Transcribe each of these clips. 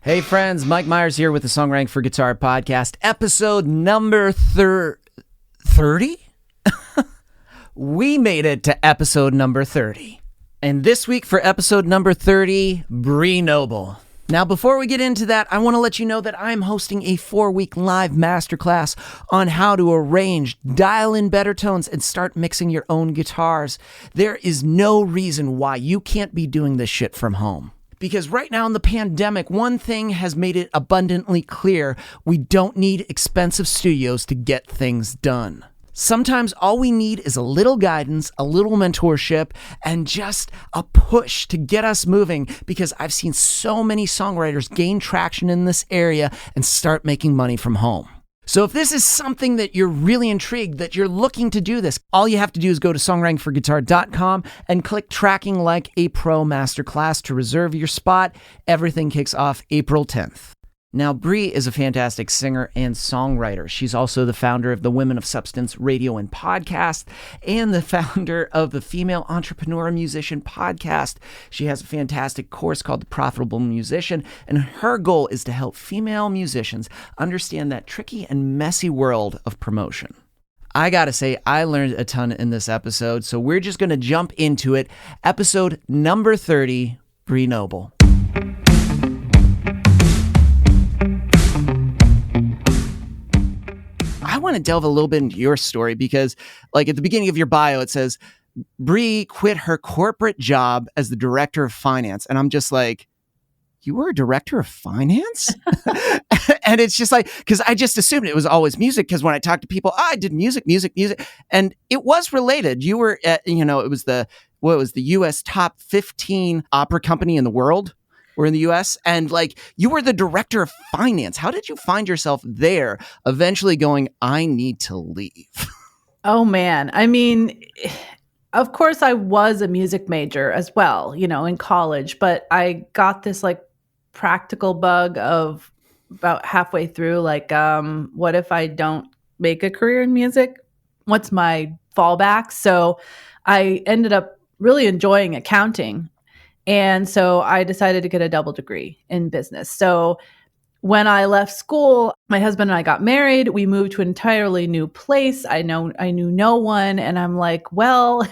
Hey friends, Mike Myers here with the Songwriting for Guitar podcast, episode number 30? We made it to episode number 30. And this week for episode number 30, Bree Noble. Now, before we get into that, I want to let you know that I'm hosting a 4-week live masterclass on how to arrange, dial in better tones, and start mixing your own guitars. There is no reason why you can't be doing this shit from home. Because right now in the pandemic, one thing has made it abundantly clear: we don't need expensive studios to get things done. Sometimes all we need is a little guidance, a little mentorship, and just a push to get us moving, because I've seen so many songwriters gain traction in this area and start making money from home. So if this is something that you're really intrigued, that you're looking to do this, all you have to do is go to songwritingforguitar.com and click Tracking Like a Pro Masterclass to reserve your spot. Everything kicks off April 10th. Now, Bree is a fantastic singer and songwriter. She's also the founder of the Women of Substance Radio and Podcast and the founder of the Female Entrepreneur Musician Podcast. She has a fantastic course called The Profitable Musician, and her goal is to help female musicians understand that tricky and messy world of promotion. I gotta say, I learned a ton in this episode, so we're just gonna jump into it. Episode number 30, Bree Noble. I want to delve a little bit into your story because, like, at the beginning of your bio, it says Bree quit her corporate job as the director of finance. And I'm just like, you were a director of finance? And it's just like, because I just assumed it was always music. Because when I talk to people, I did music. And it was related. You were at, it was the US top 15 opera company in the world. We're in the US, and like, you were the director of finance. How did you find yourself there, eventually going, I need to leave? Oh man. I mean, of course I was a music major as well, in college, but I got this like practical bug of about halfway through, like, what if I don't make a career in music? What's my fallback? So I ended up really enjoying accounting. And so I decided to get a double degree in business. So when I left school, my husband and I got married. We moved to an entirely new place. I knew no one. And I'm like, well,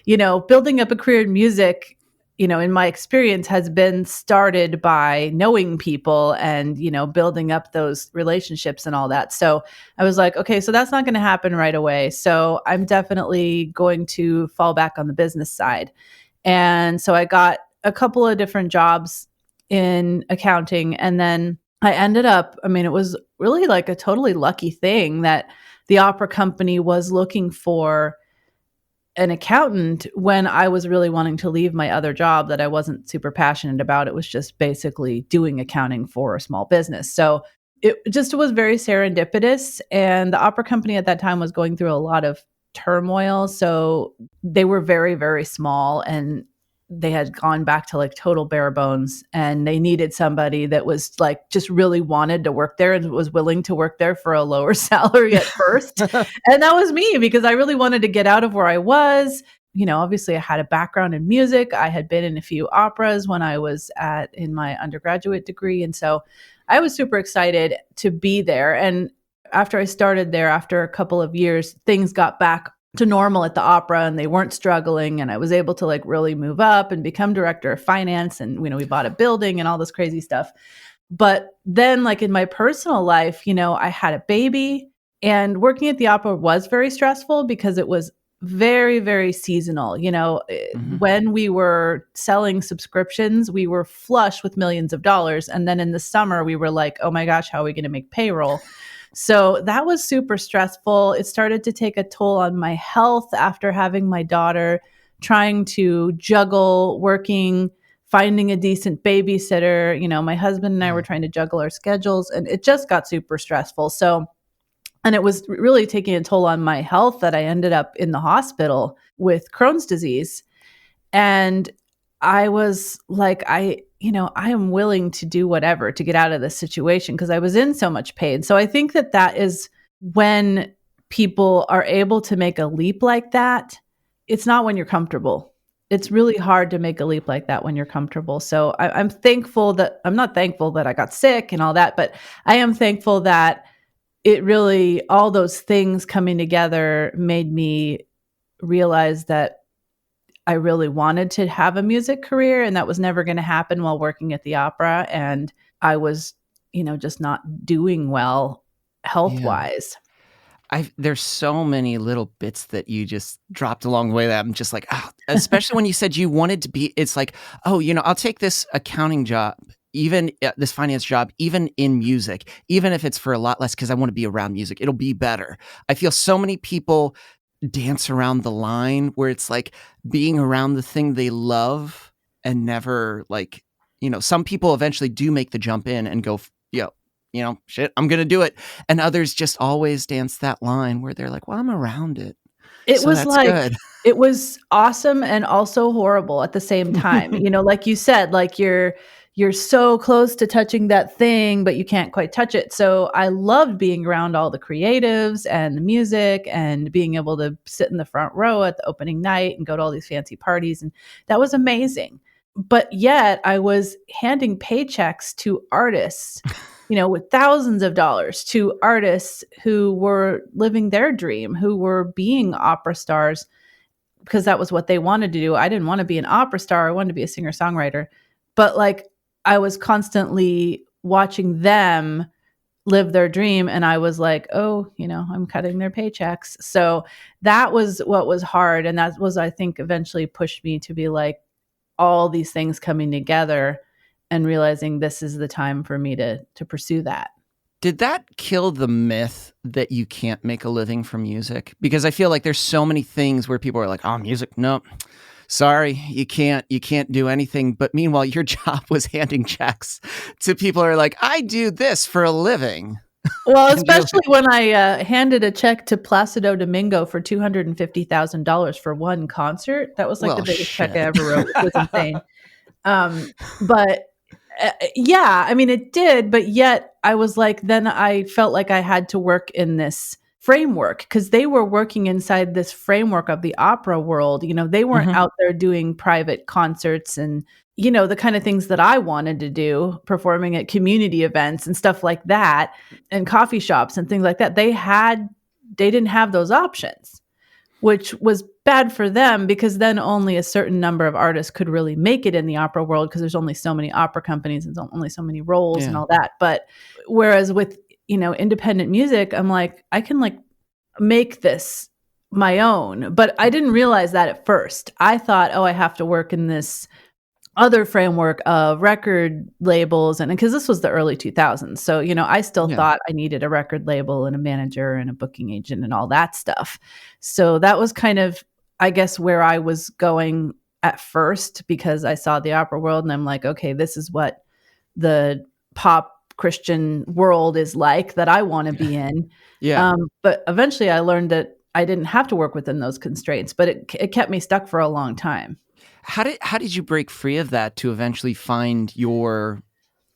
building up a career in music, in my experience, has been started by knowing people and, building up those relationships and all that. So I was like, okay, so that's not going to happen right away. So I'm definitely going to fall back on the business side. And so I got a couple of different jobs in accounting. And then I ended up, it was really like a totally lucky thing that the opera company was looking for an accountant when I was really wanting to leave my other job that I wasn't super passionate about. It was just basically doing accounting for a small business. So it just was very serendipitous. And the opera company at that time was going through a lot of turmoil. So they were very, very small, and they had gone back to like total bare bones, and they needed somebody that was like, just really wanted to work there and was willing to work there for a lower salary at first. And that was me, because I really wanted to get out of where I was. Obviously I had a background in music. I had been in a few operas when I was in my undergraduate degree. And so I was super excited to be there. And after I started there, after a couple of years, things got back to normal at the opera, and they weren't struggling, and I was able to like really move up and become director of finance, and we bought a building and all this crazy stuff. But then, like, in my personal life, I had a baby, and working at the opera was very stressful because it was very, very seasonal. When we were selling subscriptions, we were flush with millions of dollars, and then in the summer we were like, oh my gosh, how are we going to make payroll? So that was super stressful. It started to take a toll on my health after having my daughter, trying to juggle working, finding a decent babysitter. My husband and I were trying to juggle our schedules, and it just got super stressful. And it was really taking a toll on my health that I ended up in the hospital with Crohn's disease. And I was like, I am willing to do whatever to get out of this situation, because I was in so much pain. So I think that is when people are able to make a leap like that. It's not when you're comfortable. It's really hard to make a leap like that when you're comfortable. So I'm thankful that I'm not thankful that I got sick and all that, but I am thankful that it really, all those things coming together made me realize that I really wanted to have a music career, and that was never going to happen while working at the opera. And I was, just not doing well health Yeah. wise. There's so many little bits that you just dropped along the way that I'm just like, oh, especially when you said you wanted to be, it's like, oh, I'll take this accounting job, even this finance job, even in music, even if it's for a lot less, because I want to be around music. It'll be better. I feel so many people dance around the line where it's like being around the thing they love and never like, some people eventually do make the jump in and go, shit, I'm going to do it. And others just always dance that line where they're like, well, I'm around it. It So was that's like, good. it was awesome and also horrible at the same time. Like you said, like you're so close to touching that thing, but you can't quite touch it. So I loved being around all the creatives and the music and being able to sit in the front row at the opening night and go to all these fancy parties. And that was amazing. But yet I was handing paychecks to artists, with thousands of dollars, to artists who were living their dream, who were being opera stars because that was what they wanted to do. I didn't want to be an opera star. I wanted to be a singer-songwriter. But like I was constantly watching them live their dream, and I was like, oh, I'm cutting their paychecks. So that was what was hard. And that was, I think, eventually pushed me to be like, all these things coming together and realizing this is the time for me to pursue that. Did that kill the myth that you can't make a living from music? Because I feel like there's so many things where people are like, oh, music, no, sorry, you can't do anything. But meanwhile, your job was handing checks to people who are like, I do this for a living. Well, especially when I handed a check to Placido Domingo for $250,000 for one concert. That was like the biggest check I ever wrote. It was insane. But yeah, I mean, it did. But yet I was like, then I felt like I had to work in this framework because they were working inside this framework of the opera world. They weren't out there doing private concerts and, the kind of things that I wanted to do, performing at community events and stuff like that, and coffee shops and things like that. They didn't have those options, which was bad for them because then only a certain number of artists could really make it in the opera world because there's only so many opera companies and only so many roles and all that. But whereas with, independent music, I'm like, I can like make this my own. But I didn't realize that at first. I thought, oh, I have to work in this other framework of record labels. And because this was the early 2000s. So, I still thought I needed a record label and a manager and a booking agent and all that stuff. So that was kind of, I guess, where I was going at first because I saw the opera world and I'm like, okay, this is what the pop Christian world is like that I want to be in. But eventually I learned that I didn't have to work within those constraints, but it kept me stuck for a long time. How did you break free of that to eventually find your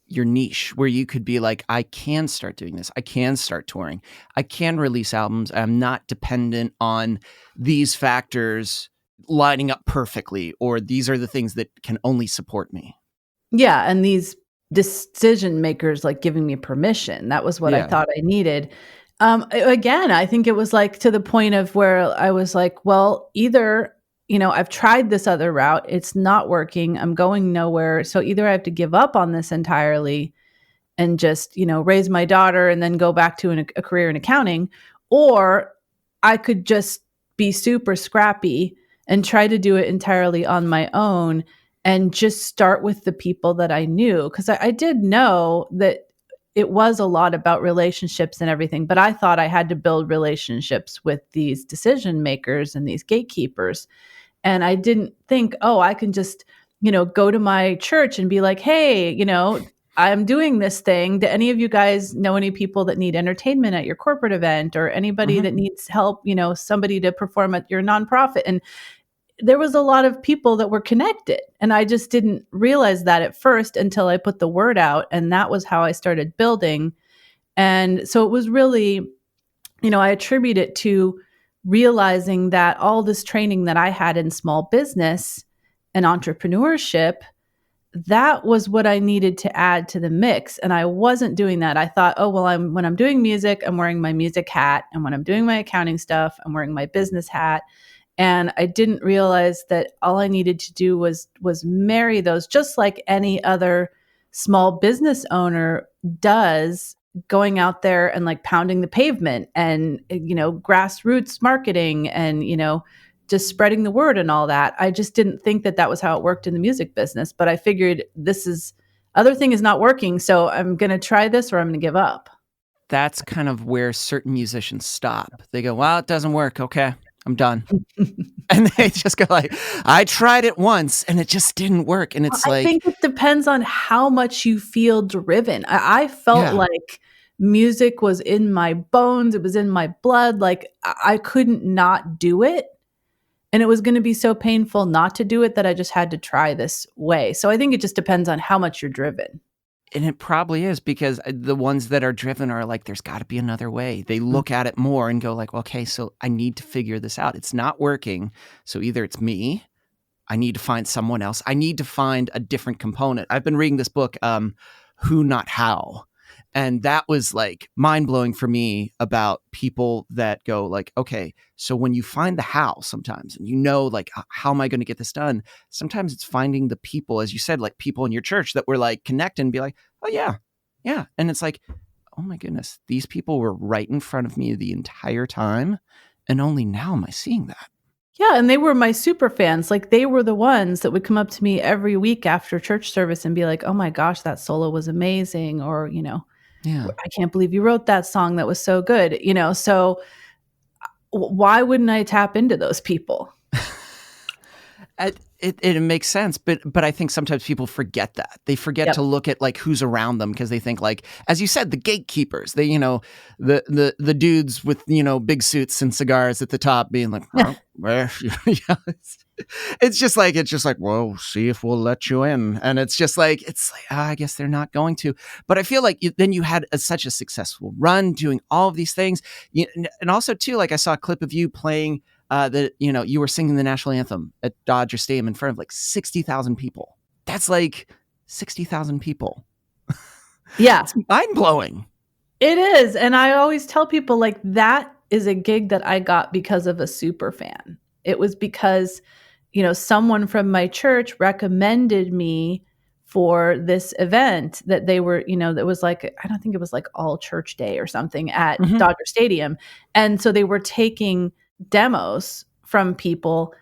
niche where you could be like, I can start doing this. I can start touring. I can release albums. I'm not dependent on these factors lining up perfectly, or these are the things that can only support me. Yeah. And these decision makers like giving me permission. That was what I thought I needed. Again, I think it was like to the point of where I was like, well, either I've tried this other route. It's not working. I'm going nowhere. So either I have to give up on this entirely and just, raise my daughter and then go back to a career in accounting, or I could just be super scrappy and try to do it entirely on my own and just start with the people that I knew. Because I did know that it was a lot about relationships and everything, but I thought I had to build relationships with these decision makers and these gatekeepers. And I didn't think, oh, I can just, go to my church and be like, hey, I'm doing this thing. Do any of you guys know any people that need entertainment at your corporate event, or anybody that needs help, somebody to perform at your nonprofit? And there was a lot of people that were connected. And I just didn't realize that at first until I put the word out. And that was how I started building. And so it was really, I attribute it to realizing that all this training that I had in small business and entrepreneurship, that was what I needed to add to the mix. And I wasn't doing that. I thought, oh, well, when I'm doing music, I'm wearing my music hat. And when I'm doing my accounting stuff, I'm wearing my business hat. And I didn't realize that all I needed to do was marry those, just like any other small business owner does, going out there and like pounding the pavement and, grassroots marketing and, just spreading the word and all that. I just didn't think that was how it worked in the music business. But I figured other thing is not working. So I'm going to try this or I'm going to give up. That's kind of where certain musicians stop. They go, well, it doesn't work. Okay, I'm done. And they just go like, I tried it once and it just didn't work. And it's I think it depends on how much you feel driven. I felt like music was in my bones. It was in my blood. Like I couldn't not do it. And it was going to be so painful not to do it that I just had to try this way. So I think it just depends on how much you're driven. And it probably is, because the ones that are driven are like, there's got to be another way. They look at it more and go like, okay, so I need to figure this out. It's not working. So either it's me, I need to find someone else. I need to find a different component. I've been reading this book, Who Not How. And that was like mind blowing for me about people that go like, okay, so when you find the how sometimes, and like, how am I going to get this done? Sometimes it's finding the people, as you said, like people in your church that were like connect and be like, oh yeah. Yeah. And it's like, oh my goodness, these people were right in front of me the entire time. And only now am I seeing that. Yeah, and they were my super fans. Like they were the ones that would come up to me every week after church service and be like, oh my gosh, that solo was amazing. Or, I can't believe you wrote that song. That was so good. So why wouldn't I tap into those people? It makes sense, but I think sometimes people forget that. They forget to look at like who's around them, because they think like, as you said, the gatekeepers, they, the dudes with, big suits and cigars at the top being like, oh, where? It's just like, well, see if we'll let you in. And it's like, I guess they're not going to. But I feel like then you had such a successful run doing all of these things. And also too, like I saw a clip of you playing you were singing the national anthem at Dodger Stadium in front of like 60,000 people. That's like 60,000 people. Yeah. It's mind blowing. It is. And I always tell people like that is a gig that I got because of a super fan. It was because, someone from my church recommended me for this event that they were, that was like, I don't think it was like all church day or something at Dodger Stadium. And so they were taking demos from people,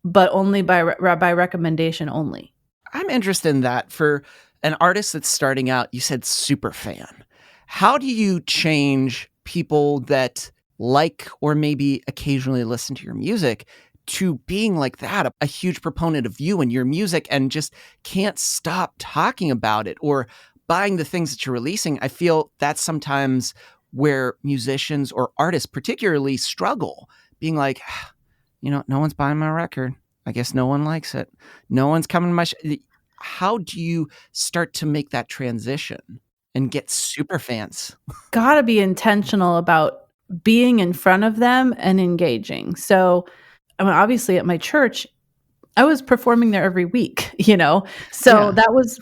but only by recommendation only. I'm interested in that. For an artist that's starting out, you said super fan. How do you change people that like or maybe occasionally listen to your music to being like that, a huge proponent of you and your music, and just can't stop talking about it or buying the things that you're releasing? I feel that's sometimes where musicians or artists particularly struggle, being like, no one's buying my record. I guess no one likes it. No one's coming to my How do you start to make that transition and get super fans? Gotta be intentional about being in front of them and engaging. So, obviously at my church, I was performing there every week, So that was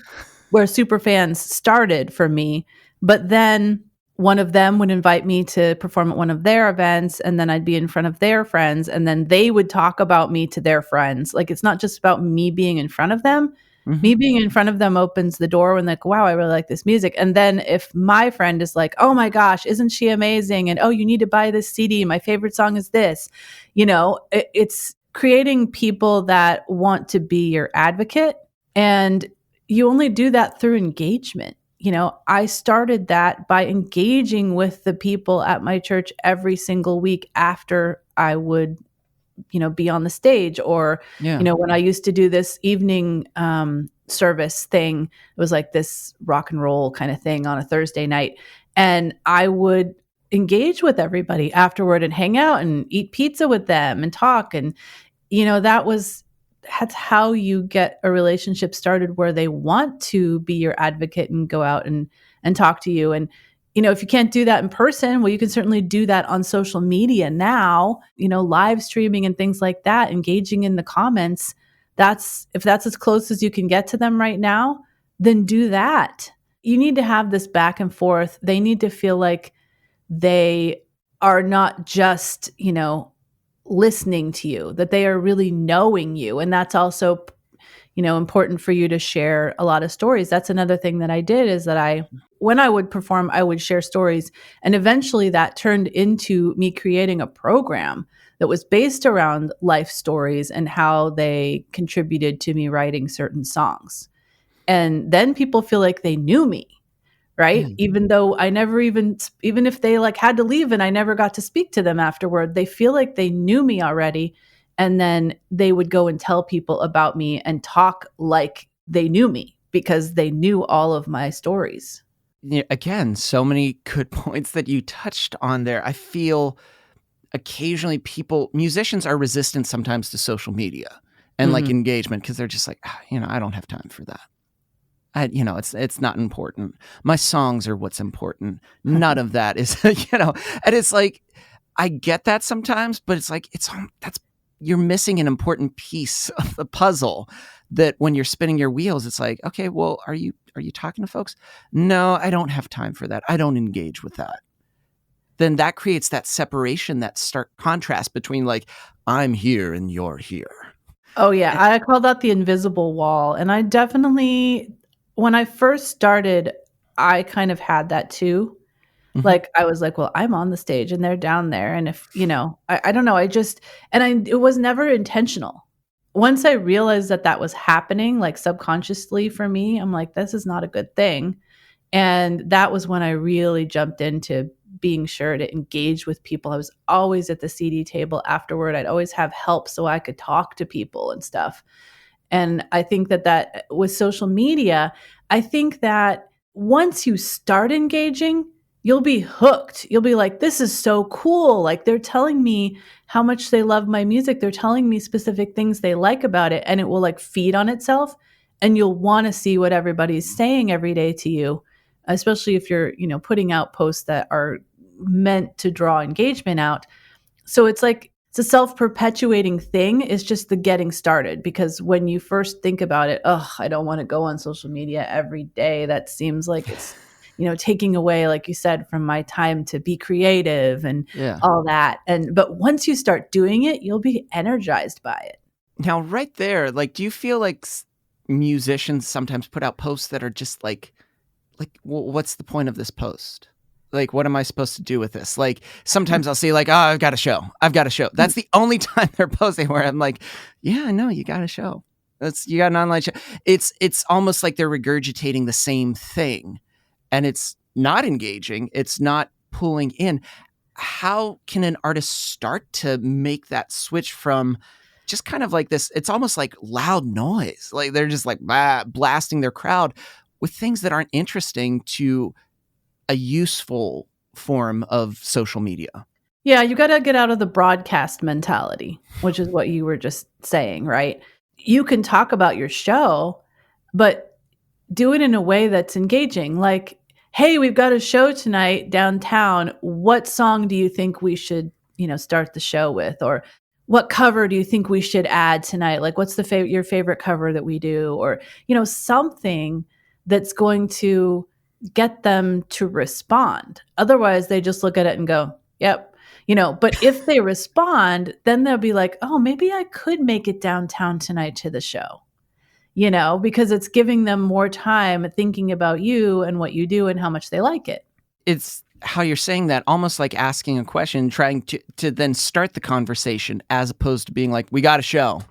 where super fans started for me. But then one of them would invite me to perform at one of their events, and then I'd be in front of their friends, and then they would talk about me to their friends. Like, it's not just about me being in front of them. Mm-hmm. Me being in front of them opens the door when like, wow, I really like this music. And then if my friend is like, oh my gosh, isn't she amazing? And oh, you need to buy this CD. My favorite song is this. It's creating people that want to be your advocate. And you only do that through engagement. I started that by engaging with the people at my church every single week after I would, be on the stage, or, when I used to do this evening service thing, it was like this rock and roll kind of thing on a Thursday night. And I would engage with everybody afterward and hang out and eat pizza with them and talk. And, that's how you get a relationship started where they want to be your advocate and go out and talk to you. And, if you can't do that in person, well, you can certainly do that on social media now, live streaming and things like that, engaging in the comments. if that's as close as you can get to them right now, then do that. You need to have this back and forth. They need to feel like they are not just, listening to you, that they are really knowing you. And that's also, important for you to share a lot of stories. That's another thing that I did, is that when I would perform, I would share stories. And eventually that turned into me creating a program that was based around life stories and how they contributed to me writing certain songs. And then people feel like they knew me, right? Yeah. Even though I never even if they like had to leave and I never got to speak to them afterward, they feel like they knew me already. And then they would go and tell people about me and talk like they knew me because they knew all of my stories. Yeah, again, so many good points that you touched on there. I feel occasionally musicians are resistant sometimes to social media and like Mhm. engagement, because they're just like, I don't have time for that. It's not important. My songs are what's important. None of that is, and it's like, I get that sometimes, but it's like, you're missing an important piece of the puzzle, that when you're spinning your wheels, it's like, okay, well, are you talking to folks? No, I don't have time for that. I don't engage with that. Then that creates that separation, that stark contrast between like, I'm here and you're here. Oh yeah, I call that the invisible wall. And I definitely, when I first started, I kind of had that too. Mhm. Like, I was like, "Well, I'm on the stage and they're down there." And if, I don't know, it was never intentional. Once I realized that that was happening, like, subconsciously for me, I'm like, "This is not a good thing." And that was when I really jumped into being sure to engage with people. I was always at the CD table afterward. I'd always have help so I could talk to people and stuff. And I think that with social media, I think that once you start engaging, you'll be hooked. You'll be like, this is so cool. Like, they're telling me how much they love my music. They're telling me specific things they like about it, and it will like feed on itself. And you'll want to see what everybody's saying every day to you, especially if you're, putting out posts that are meant to draw engagement out. So it's a self-perpetuating thing. It's just the getting started, because when you first think about it, oh, I don't want to go on social media every day. That seems like it's, taking away, like you said, from my time to be creative and Yeah. all that. But once you start doing it, you'll be energized by it. Now, right there, like, do you feel like musicians sometimes put out posts that are just like, what's the point of this post? Like, what am I supposed to do with this? Like, sometimes I'll see like, oh, I've got a show. That's the only time they're posting where I'm like, yeah, I know you got a show. You got an online show. It's almost like they're regurgitating the same thing, and it's not engaging. It's not pulling in. How can an artist start to make that switch from just kind of like this? It's almost like loud noise. Like, they're just like blasting their crowd with things that aren't interesting to a useful form of social media. Yeah, you got to get out of the broadcast mentality, which is what you were just saying, right? You can talk about your show, but do it in a way that's engaging. Like, hey, we've got a show tonight downtown. What song do you think we should, start the show with? Or what cover do you think we should add tonight? Like, what's your favorite cover that we do? Or, something that's going to get them to respond. Otherwise, they just look at it and go, yep. But if they respond, then they'll be like, oh, maybe I could make it downtown tonight to the show, because it's giving them more time thinking about you and what you do and how much they like it. It's how you're saying that, almost like asking a question, trying to then start the conversation, as opposed to being like, we got a show.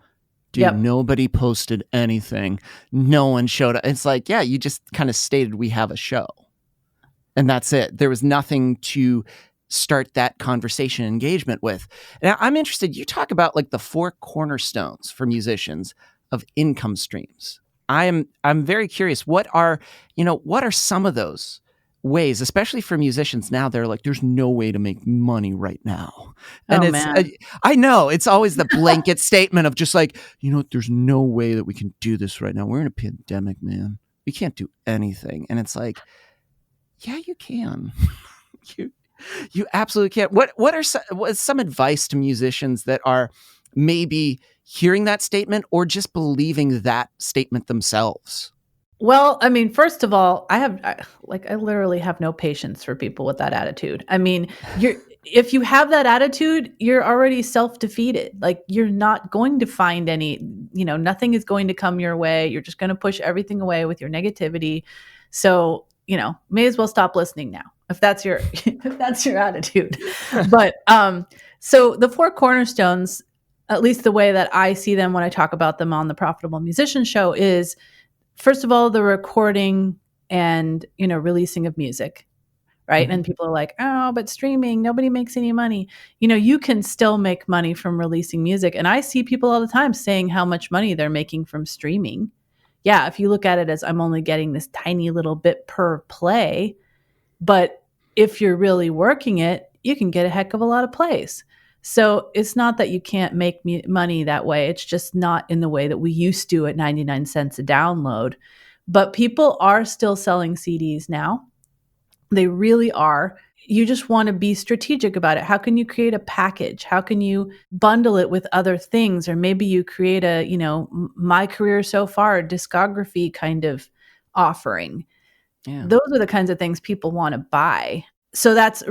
Dude, Yep. Nobody posted anything. No one showed up. It's like, yeah, you just kind of stated we have a show. And that's it. There was nothing to start that conversation engagement with. Now, I'm interested, you talk about like the 4 cornerstones for musicians of income streams. I'm very curious, what are some of those ways, especially for musicians now? They're like, there's no way to make money right now. And Oh, it's man. I know it's always the blanket statement of just like, there's no way that we can do this right now. We're in a pandemic, man. We can't do anything. And it's like, yeah, you can. you absolutely can. What are some advice to musicians that are maybe hearing that statement or just believing that statement themselves? Well, I mean, first of all, I literally have no patience for people with that attitude. I mean, if you have that attitude, you're already self-defeated. Like you're not going to find nothing is going to come your way. You're just going to push everything away with your negativity. So, may as well stop listening now if that's your if that's your attitude. But so the four cornerstones, at least the way that I see them when I talk about them on the Profitable Musician Show, is first of all, the recording and, releasing of music, right? Mm-hmm. And people are like, oh, but streaming, nobody makes any money. You can still make money from releasing music. And I see people all the time saying how much money they're making from streaming. Yeah, if you look at it as I'm only getting this tiny little bit per play, but if you're really working it, you can get a heck of a lot of plays. So it's not that you can't make money that way. It's just not in the way that we used to at 99 cents a download. But people are still selling CDs now. They really are. You just want to be strategic about it. How can you create a package? How can you bundle it with other things? Or maybe you create a, my career so far discography kind of offering. Yeah. Those are the kinds of things people want to buy. So that's,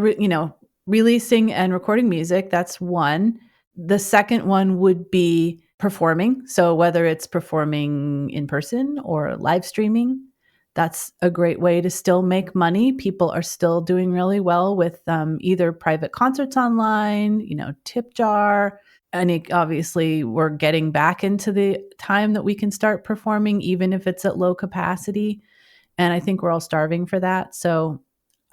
releasing and recording music. That's one. The second one would be performing. So whether it's performing in person or live streaming, that's a great way to still make money. People are still doing really well with either private concerts online, tip jar. And obviously, we're getting back into the time that we can start performing, even if it's at low capacity. And I think we're all starving for that. So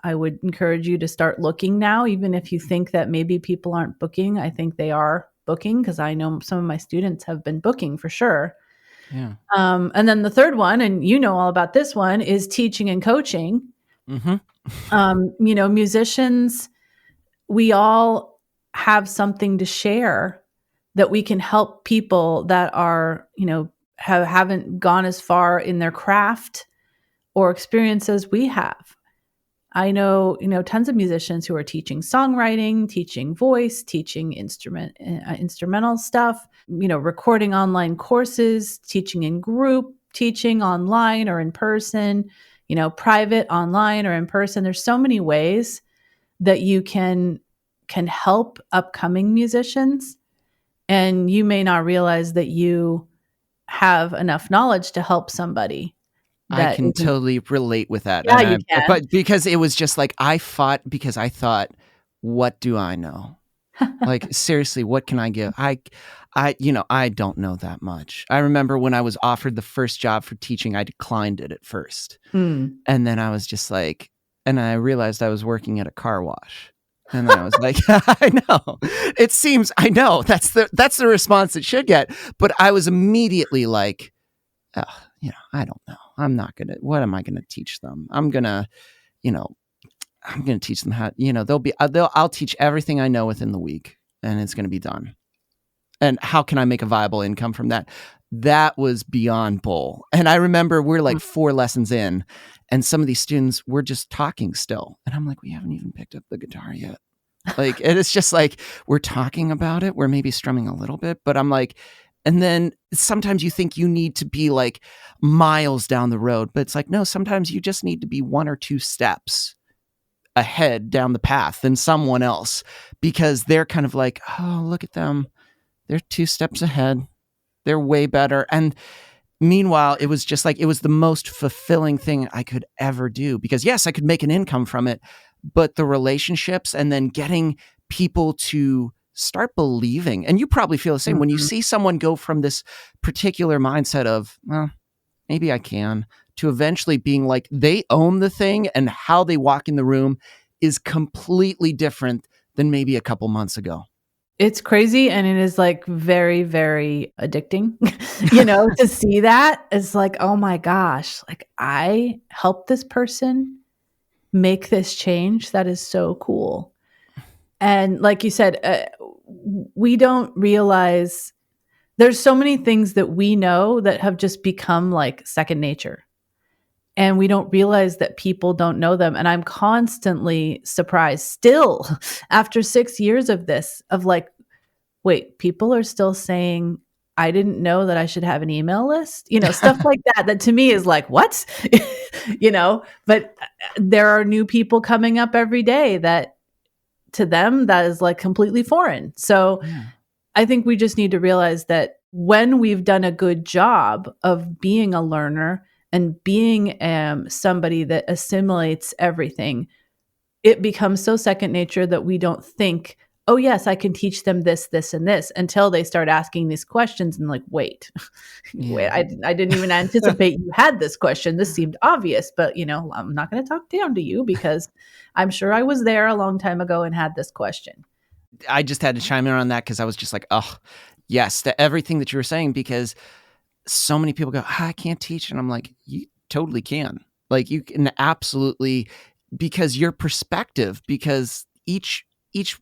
I would encourage you to start looking now, even if you think that maybe people aren't booking. I think they are booking because I know some of my students have been booking for sure. Yeah. And then the third one, and all about this one, is teaching and coaching. Mm-hmm. Musicians, we all have something to share that we can help people that are, haven't gone as far in their craft or experience as we have. I know, tons of musicians who are teaching songwriting, teaching voice, teaching instrumental stuff, recording online courses, teaching in group, teaching online or in person, private, online or in person. There's so many ways that you can help upcoming musicians, and you may not realize that you have enough knowledge to help somebody. I can totally relate with that. Yeah, you can. But because it was just like I fought because I thought, what do I know? Like seriously, what can I give? I don't know that much. I remember when I was offered the first job for teaching, I declined it at first. And then I was just like, and I realized I was working at a car wash. And then I was like, I know. It seems I know. That's the response it should get. But I was immediately like, oh, I don't know. What am I going to teach them? I'm going to teach them how, I'll teach everything I know within the week and it's going to be done. And how can I make a viable income from that? That was beyond bull. And I remember we're like 4 lessons in and some of these students were just talking still. And I'm like, we haven't even picked up the guitar yet. Like, and it's just like, we're talking about it. We're maybe strumming a little bit, but I'm like, and then sometimes you think you need to be like miles down the road, but it's like, no, sometimes you just need to be 1 or 2 steps ahead down the path than someone else because they're kind of like, oh, look at them. They're 2 steps ahead. They're way better. And meanwhile, it was just like, it was the most fulfilling thing I could ever do because yes, I could make an income from it, but the relationships and then getting people to start believing. And you probably feel the same when you see someone go from this particular mindset of, well, maybe I can, to eventually being like, they own the thing and how they walk in the room is completely different than maybe a couple months ago. It's crazy. And it is like very, very addicting, to see that. It's like, oh my gosh, like I helped this person make this change. That is so cool. And like you said, we don't realize there's so many things that we know that have just become like second nature. And we don't realize that people don't know them. And I'm constantly surprised still after 6 years of this, of like wait, people are still saying I didn't know that I should have an email list, stuff like that, that to me is like, what? But there are new people coming up every day that to them that is like completely foreign. So Yeah. I think we just need to realize that when we've done a good job of being a learner and being somebody that assimilates everything, it becomes so second nature that we don't think, oh, yes, I can teach them this, this, and this until they start asking these questions and like, wait, wait, Yeah. I didn't even anticipate you had this question. This seemed obvious, but I'm not going to talk down to you because I'm sure I was there a long time ago and had this question. I just had to chime in on that because I was just like, oh, yes, to everything that you were saying, because so many people go, I can't teach. And I'm like, you totally can. Like you can absolutely, because your perspective, because each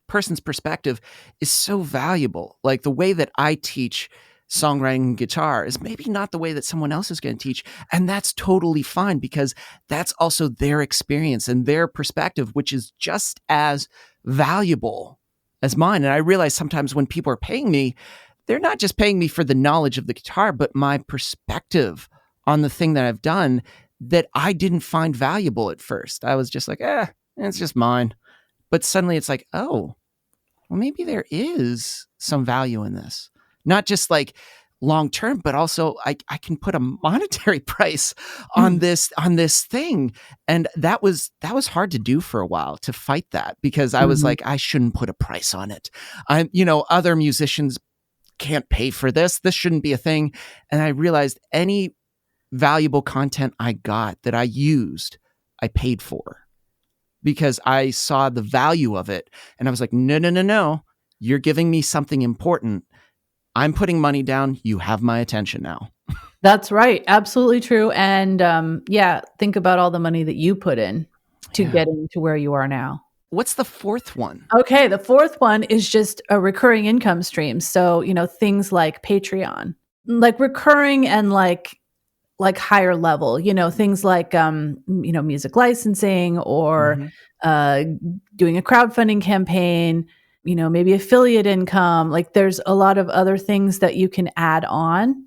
person's perspective is so valuable. Like the way that I teach songwriting and guitar is maybe not the way that someone else is going to teach. And that's totally fine because that's also their experience and their perspective, which is just as valuable as mine. And I realize sometimes when people are paying me, they're not just paying me for the knowledge of the guitar, but my perspective on the thing that I've done that I didn't find valuable at first. I was just like, it's just mine. But suddenly it's like, oh, well, maybe there is some value in this. Not just like long term, but also I can put a monetary price on this thing. And that was hard to do for a while, to fight that, because I was like, I shouldn't put a price on it. Other musicians can't pay for this. This shouldn't be a thing. And I realized any valuable content I got that I used, I paid for because I saw the value of it. And I was like, no. You're giving me something important. I'm putting money down. You have my attention now. That's right. Absolutely true. And think about all the money that you put in to get into where you are now. What's the fourth one? Okay, the fourth one is just a recurring income stream. So, things like Patreon, like recurring and like higher level, things like music licensing or doing a crowdfunding campaign, maybe affiliate income. Like there's a lot of other things that you can add on.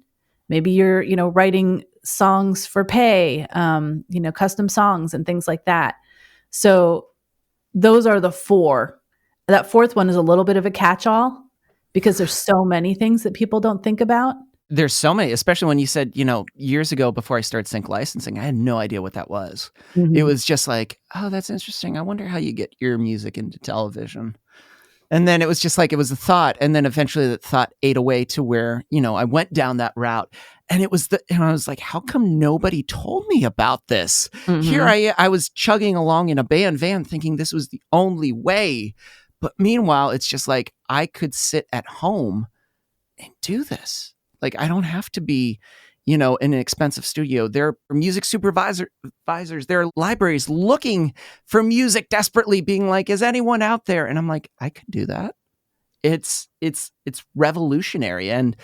Maybe you're, writing songs for pay, custom songs and things like that. So those are the four. That fourth one is a little bit of a catch-all because there's so many things that people don't think about. There's so many, especially when you said, years ago before I started sync licensing, I had no idea what that was. It was just like, oh, that's interesting. I wonder how you get your music into television. And then it was just like, it was a thought. And then eventually that thought ate away to where, I went down that route. And and I was like, how come nobody told me about this? Here I was chugging along in a band van thinking this was the only way. But meanwhile, it's just like, I could sit at home and do this. Like, I don't have to be, in an expensive studio. There are music supervisors, there are libraries looking for music desperately, being like, is anyone out there? And I'm like, I could do that. It's revolutionary. And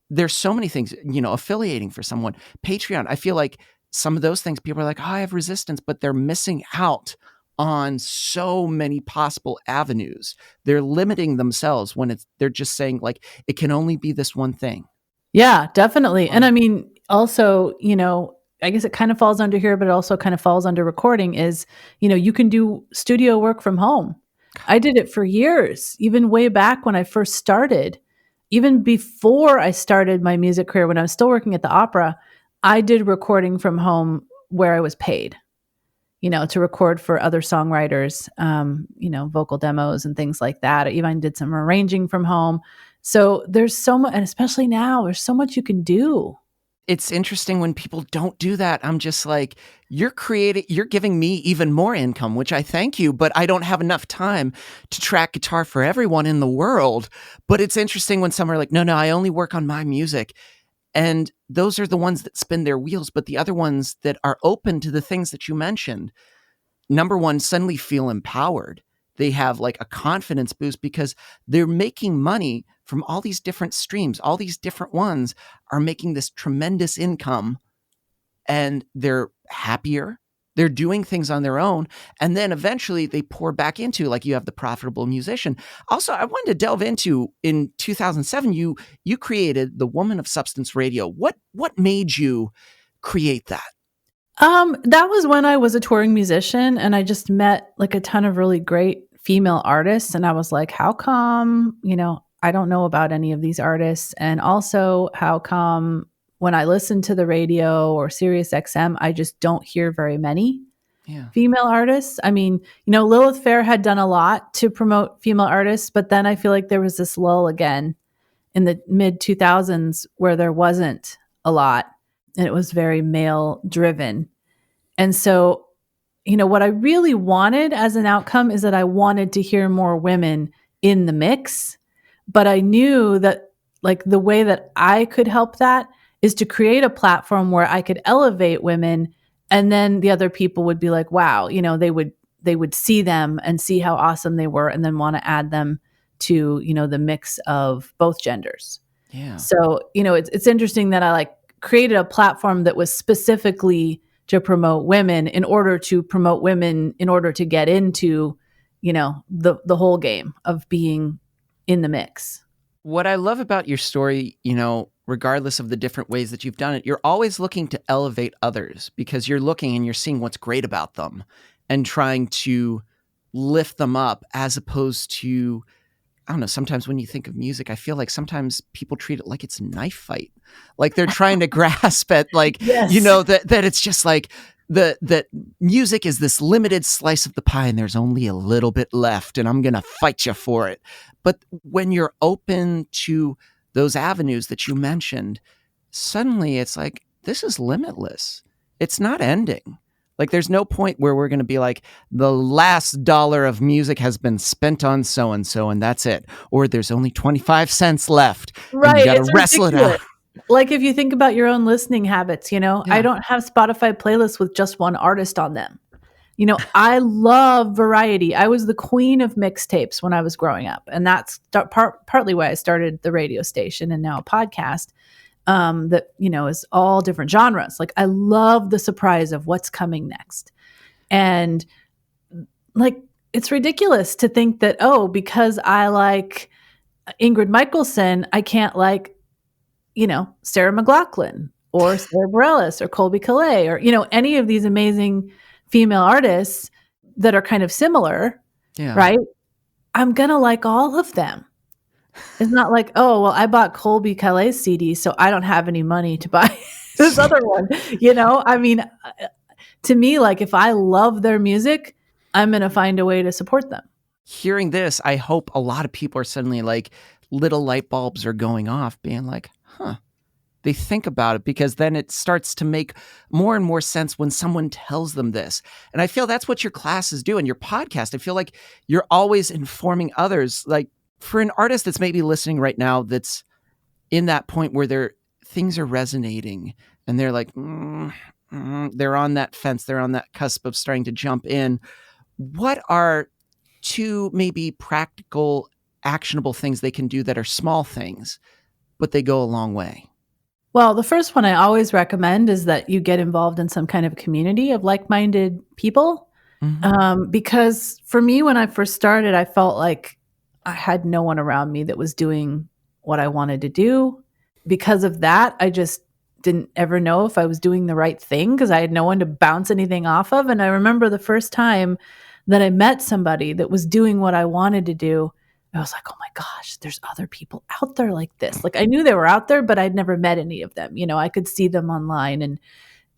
there's so many things, affiliating for someone, Patreon. I feel like some of those things, people are like, oh, I have resistance, but they're missing out on so many possible avenues. They're limiting themselves when they're just saying like, it can only be this one thing. Yeah, definitely. And I mean, also, I guess it kind of falls under here, but it also kind of falls under recording is, you can do studio work from home. I did it for years, even way back when I first started. Even before I started my music career, when I was still working at the opera, I did recording from home where I was paid, to record for other songwriters, vocal demos and things like that. I even did some arranging from home. So there's so much, and especially now, there's so much you can do. It's interesting when people don't do that. I'm just like, you're giving me even more income, which I thank you, but I don't have enough time to track guitar for everyone in the world. But it's interesting when some are like, no, I only work on my music. And those are the ones that spin their wheels. But the other ones that are open to the things that you mentioned, number one, suddenly feel empowered. They have like a confidence boost because they're making money from all these different streams. All these different ones are making this tremendous income and they're happier. They're doing things on their own. And then eventually they pour back into, like, you have the profitable musician. Also, I wanted to delve into, in 2007, you created the Woman of Substance Radio. What made you create that? That was when I was a touring musician and I just met like a ton of really great female artists. And I was like, how come, I don't know about any of these artists? And also, how come when I listen to the radio or Sirius XM, I just don't hear very many female artists? I mean, Lilith Fair had done a lot to promote female artists, but then I feel like there was this lull again in the mid 2000s where there wasn't a lot. And it was very male driven. And so, what I really wanted as an outcome is that I wanted to hear more women in the mix. But I knew that like the way that I could help that is to create a platform where I could elevate women. And then the other people would be like, wow, they would see them and see how awesome they were and then want to add them to, the mix of both genders. Yeah. So, it's interesting that I created a platform that was specifically to promote women in order to get into, the whole game of being in the mix. What I love about your story, regardless of the different ways that you've done it, you're always looking to elevate others because you're looking and you're seeing what's great about them and trying to lift them up, as opposed to, I don't know, sometimes when you think of music, I feel like sometimes people treat it like it's a knife fight. Like they're trying to grasp at Yes. that it's just like that music is this limited slice of the pie and there's only a little bit left and I'm going to fight you for it. But when you're open to those avenues that you mentioned, suddenly it's like, this is limitless. It's not ending. Like there's no point where we're going to be like, the last dollar of music has been spent on so-and-so and that's it. Or there's only 25 cents left. Right. And you got to wrestle ridiculous. it out. Like if you think about your own listening habits, I don't have Spotify playlists with just one artist on them. I love variety. I was the queen of mixtapes when I was growing up. And that's partly why I started the radio station and now a podcast. That, is all different genres. Like I love the surprise of what's coming next. And like, it's ridiculous to think that, because I like Ingrid Michaelson, I can't like, Sarah McLachlan or Sarah Bareilles or Colby Calais or, any of these amazing female artists that are kind of similar, right? I'm going to like all of them. It's not like, oh, well, I bought Colby Calais CD, so I don't have any money to buy this other one. I mean, to me, like if I love their music, I'm going to find a way to support them. Hearing this, I hope a lot of people are suddenly like, little light bulbs are going off being like, they think about it, because then it starts to make more and more sense when someone tells them this. And I feel that's what your classes do and your podcast. I feel like you're always informing others. Like for an artist that's maybe listening right now, that's in that point where things are resonating and they're like, they're on that fence. They're on that cusp of starting to jump in. What are two maybe practical, actionable things they can do that are small things, but they go a long way? Well, the first one I always recommend is that you get involved in some kind of community of like-minded people. Mm-hmm. Because for me, when I first started, I felt like I had no one around me that was doing what I wanted to do. Because of that, I just didn't ever know if I was doing the right thing because I had no one to bounce anything off of. And I remember the first time that I met somebody that was doing what I wanted to do, I was like, oh my gosh, there's other people out there like this. Like I knew they were out there, but I'd never met any of them. I could see them online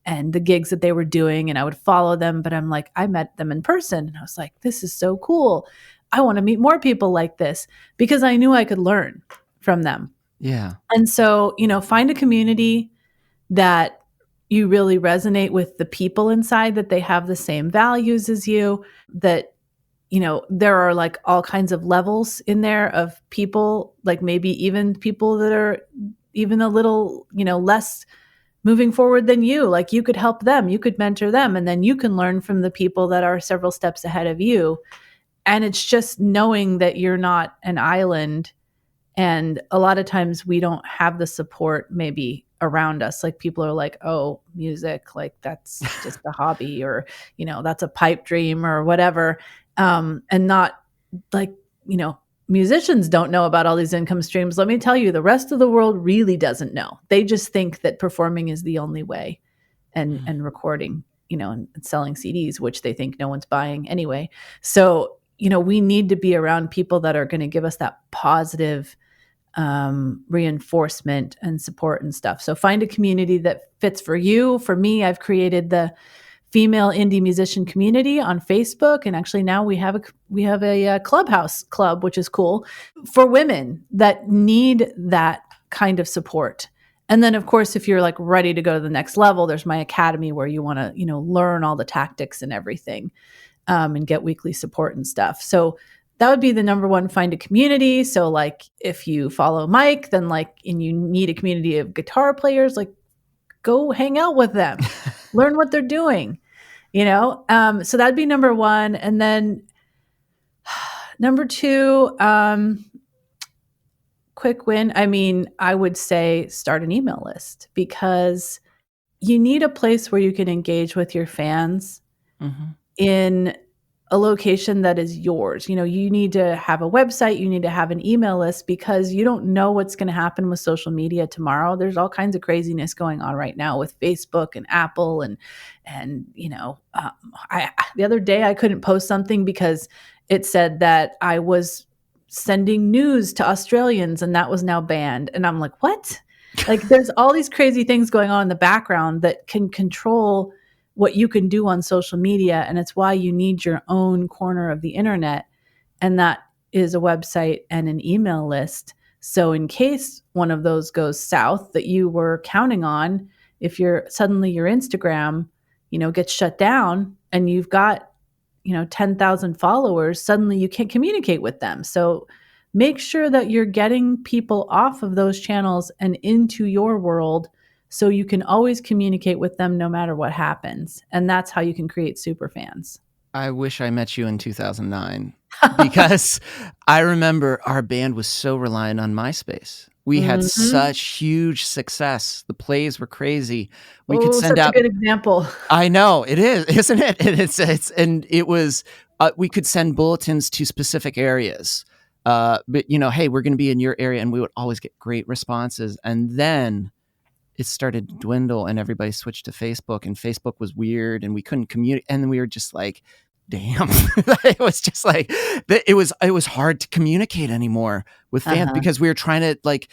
and the gigs that they were doing and I would follow them, but I'm like, I met them in person and I was like, this is so cool. I want to meet more people like this because I knew I could learn from them. Yeah. And so, find a community that you really resonate with the people inside, that they have the same values as you, that there are like all kinds of levels in there of people, like maybe even people that are even a little, less moving forward than you. Like you could help them, you could mentor them, and then you can learn from the people that are several steps ahead of you. And it's just knowing that you're not an island. And a lot of times we don't have the support maybe around us. Like people are like, oh, music, like that's just a hobby, or, that's a pipe dream or whatever. And not like, musicians don't know about all these income streams. Let me tell you, the rest of the world really doesn't know. They just think that performing is the only way, and recording, and selling CDs, which they think no one's buying anyway. So, we need to be around people that are going to give us that positive reinforcement and support and stuff. So find a community that fits for you. For me, I've created the female indie musician community on Facebook, and actually now we have a Clubhouse club, which is cool, for women that need that kind of support. And then, of course, if you're like ready to go to the next level, there's my academy where you want to, learn all the tactics and everything, and get weekly support and stuff. So that would be the number one, find a community. So like if you follow Mike, then and you need a community of guitar players, like go hang out with them, learn what they're doing, so that'd be number one. And then number two, quick win. I mean, I would say start an email list, because you need a place where you can engage with your fans in a location that is yours. You need to have a website, you need to have an email list, because you don't know what's going to happen with social media tomorrow. There's all kinds of craziness going on right now with Facebook and Apple and the other day I couldn't post something because it said that I was sending news to Australians and that was now banned. And I'm like, what? Like there's all these crazy things going on in the background that can control what you can do on social media. And it's why you need your own corner of the internet. And that is a website and an email list. So in case one of those goes south that you were counting on, if suddenly your Instagram, gets shut down and you've got, 10,000 followers, suddenly you can't communicate with them. So make sure that you're getting people off of those channels and into your world, so you can always communicate with them no matter what happens. And that's how you can create super fans. I wish I met you in 2009, because I remember our band was so reliant on MySpace. We had such huge success. The plays were crazy. We could send such out a good example. I know it is, isn't it? And it was. We could send bulletins to specific areas. But hey, we're going to be in your area, and we would always get great responses. And then it started to dwindle, and everybody switched to Facebook, and Facebook was weird, and we couldn't communicate. And then we were just like, damn, it was just like, it was hard to communicate anymore with fans, because we were trying to like,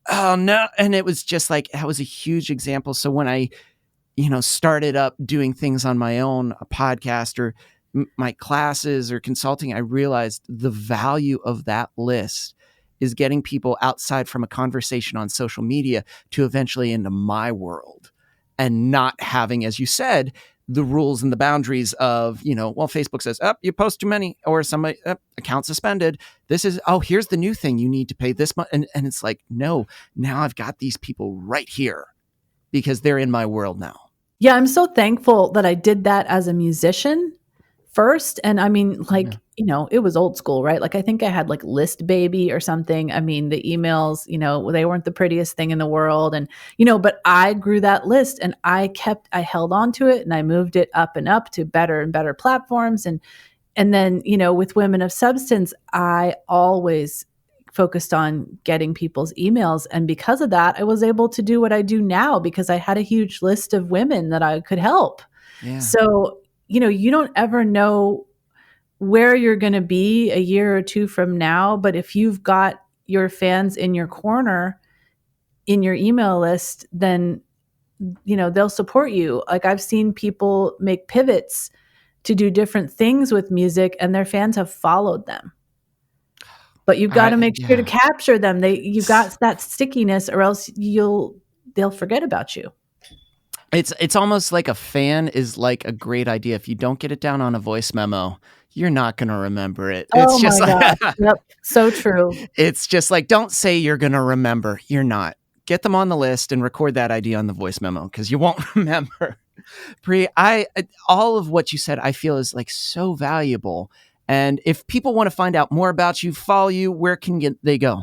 oh no. And it was just like, that was a huge example. So when I, started up doing things on my own, a podcast or my classes or consulting, I realized the value of that list is getting people outside from a conversation on social media to eventually into my world, and not having, as you said, the rules and the boundaries of, Facebook says, you post too many, or somebody, account suspended. This is, here's the new thing. You need to pay this much. And it's like, no, now I've got these people right here because they're in my world now. Yeah. I'm so thankful that I did that as a musician first. And I mean, it was old school, right? Like I think I had like List Baby or something. I mean, the emails, they weren't the prettiest thing in the world. And, but I grew that list, and I held on to it, and I moved it up and up to better and better platforms. And then, with Women of Substance, I always focused on getting people's emails. And because of that, I was able to do what I do now, because I had a huge list of women that I could help. Yeah. So, you don't ever know where you're going to be a year or two from now. But if you've got your fans in your corner, in your email list, then, they'll support you. Like I've seen people make pivots to do different things with music, and their fans have followed them. But you've got to make sure to capture them. You've got that stickiness, or else they'll forget about you. It's almost like a fan is like a great idea. If you don't get it down on a voice memo, you're not going to remember it. It's just like, yep, so true. It's just like, don't say you're going to remember. You're not. Get them on the list and record that idea on the voice memo, because you won't remember. Bree, all of what you said, I feel is like so valuable. And if people want to find out more about you, follow you, where can they go?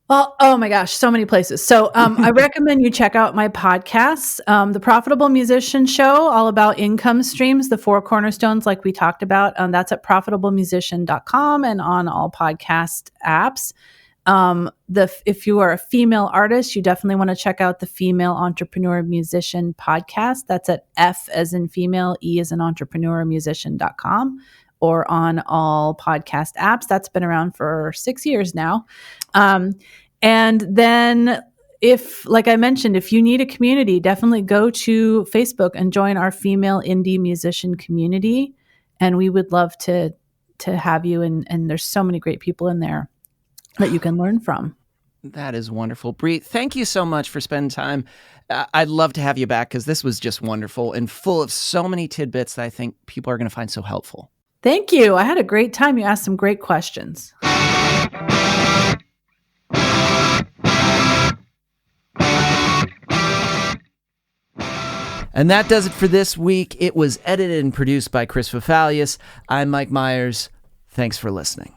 Well, oh my gosh, so many places. So I recommend you check out my podcasts, The Profitable Musician Show, all about income streams, the four cornerstones like we talked about. That's at profitablemusician.com and on all podcast apps. If you are a female artist, you definitely want to check out the Female Entrepreneur Musician podcast. That's at F as in female, E as in entrepreneur, musician.com, or on all podcast apps. That's been around for 6 years now. And then like I mentioned, if you need a community, definitely go to Facebook and join our female indie musician community. And we would love to have you. And there's so many great people in there that you can learn from. That is wonderful. Bree, thank you so much for spending time. I'd love to have you back because this was just wonderful and full of so many tidbits that I think people are going to find so helpful. Thank you. I had a great time. You asked some great questions. And that does it for this week. It was edited and produced by Chris Fafalius. I'm Mike Myers. Thanks for listening.